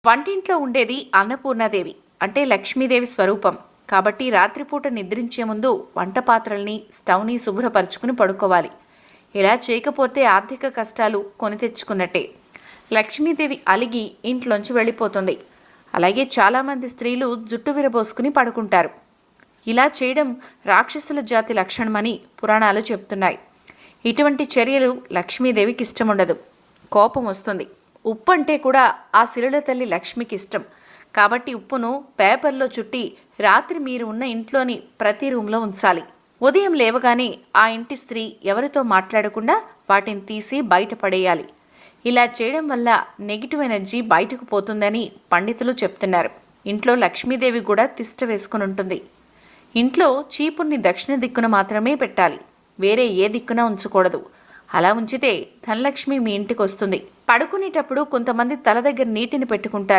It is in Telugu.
వంటింట్లో ఉండేది అన్నపూర్ణాదేవి అంటే లక్ష్మీదేవి స్వరూపం. కాబట్టి రాత్రిపూట నిద్రించే ముందు వంట పాత్రల్ని స్టవ్ని శుభ్రపరుచుకుని పడుకోవాలి. ఇలా చేయకపోతే ఆర్థిక కష్టాలు కొని తెచ్చుకున్నట్టే. లక్ష్మీదేవి అలిగి ఇంట్లోంచి వెళ్ళిపోతుంది. అలాగే చాలామంది స్త్రీలు జుట్టు విరబోసుకుని పడుకుంటారు. ఇలా చేయడం రాక్షసుల జాతి లక్షణమని పురాణాలు చెప్తున్నాయి. ఇటువంటి చర్యలు లక్ష్మీదేవికి ఇష్టముండదు, కోపం వస్తుంది. ఉప్పు అంటే కూడా ఆ శిలుల తల్లి లక్ష్మికి ఇష్టం. కాబట్టి ఉప్పును పేపర్లో చుట్టి రాత్రి మీరు ఉన్న ఇంట్లోని ప్రతి రూమ్లో ఉంచాలి. ఉదయం లేవగానే ఆ ఇంటి స్త్రీ ఎవరితో మాట్లాడకుండా వాటిని తీసి బయట పడేయాలి. ఇలా చేయడం వల్ల నెగిటివ్ ఎనర్జీ బయటకు పోతుందని పండితులు చెప్తున్నారు. ఇంట్లో లక్ష్మీదేవి కూడా తిష్ట వేసుకుని ఉంటుంది. ఇంట్లో చీపుర్ని దక్షిణ దిక్కున మాత్రమే పెట్టాలి, వేరే ఏ దిక్కున ఉంచకూడదు. అలా ఉంచితే ధనలక్ష్మి మీ ఇంటికి వస్తుంది. పడుకునేటప్పుడు కొంతమంది తల దగ్గర నీటిని పెట్టుకుంటారు.